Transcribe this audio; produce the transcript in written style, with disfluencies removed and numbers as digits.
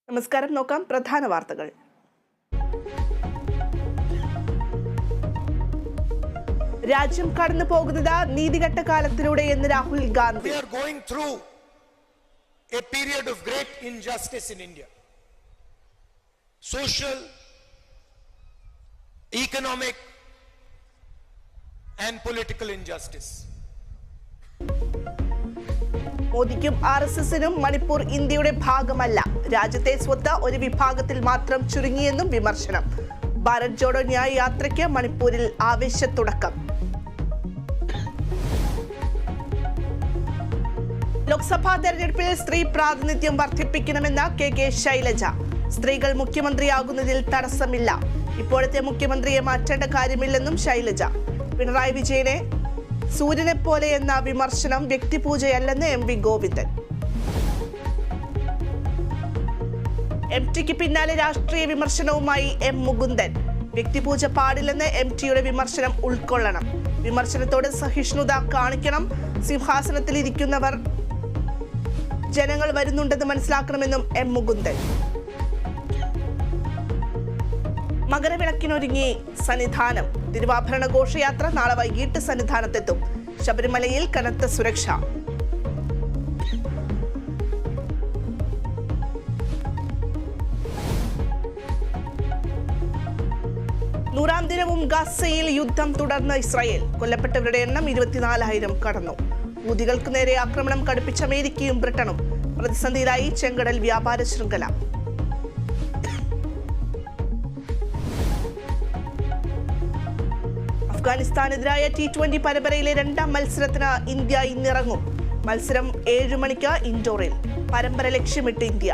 നമസ്കാരം. നോക്കാം പ്രധാന വാർത്തകൾ. രാജ്യം കടന്നു പോകുന്നത് നീതികെട്ട കാലത്തിലൂടെ എന്ന് Rahul Gandhi. We are going through a period of great injustice in India. Social, economic and political injustice. മോദിക്കും RSSനും Manipur ഇന്ത്യയുടെ ഭാഗമല്ല, രാജ്യത്തെ സ്വത്ത് ഒരു വിഭാഗത്തിൽ മാത്രം ചുരുങ്ങിയെന്നും വിമർശനം. ഭാരത് ജോഡോ ന്യായ് യാത്രയ്ക്ക് മണിപ്പൂരിൽ ആവേശത്തുടക്കം. ലോക്സഭാ തെരഞ്ഞെടുപ്പിൽ സ്ത്രീ പ്രാതിനിധ്യം വർദ്ധിപ്പിക്കണമെന്ന കെ ശൈലജ. സ്ത്രീകൾ മുഖ്യമന്ത്രിയാകുന്നതിൽ തടസ്സമില്ല, ഇപ്പോഴത്തെ മുഖ്യമന്ത്രിയെ മാറ്റേണ്ട കാര്യമില്ലെന്നും ശൈലജ. പിണറായി വിജയനെ സൂര്യനെ പോലെ എന്ന വിമർശനം വ്യക്തിപൂജയല്ലെന്ന് MV ഗോവിന്ദൻ. MTക്ക് പിന്നാലെ രാഷ്ട്രീയ വിമർശനവുമായി M മുകുന്ദൻ. വ്യക്തിപൂജ പാടില്ലെന്ന് MTയുടെ വിമർശനം ഉൾക്കൊള്ളണം, വിമർശനത്തോട് സഹിഷ്ണുത കാണിക്കണം, സിംഹാസനത്തിൽ ഇരിക്കുന്നവർ ജനങ്ങൾ വരുന്നുണ്ടെന്ന് മനസ്സിലാക്കണമെന്നും M മുകുന്ദൻ. മകരവിളക്കിനൊരുങ്ങി സന്നിധാനം. തിരുവാഭരണ ഘോഷയാത്ര നാളെ വൈകിട്ട് സന്നിധാനത്തെത്തും. ശബരിമലയിൽ കനത്ത സുരക്ഷ. നൂറാം ദിനവും ഗാസയിൽ യുദ്ധം തുടർന്ന് ഇസ്രായേൽ. കൊല്ലപ്പെട്ടവരുടെ എണ്ണം 24,000 കടന്നു. ഹൂതികൾക്ക് നേരെ ആക്രമണം കടുപ്പിച്ച അമേരിക്കയും ബ്രിട്ടനും. പ്രതിസന്ധിയിലായി ചെങ്കടൽ വ്യാപാര ശൃംഖല. അഫ്ഗാനിസ്ഥാനെതിരായ T20 പരമ്പരയിലെ രണ്ടാം മത്സരത്തിന് ഇന്ത്യ ഇന്നിറങ്ങും. മത്സരം 7 മണിക്ക് ഇൻഡോറിൽ. പരമ്പര ലക്ഷ്യമിട്ട് ഇന്ത്യ.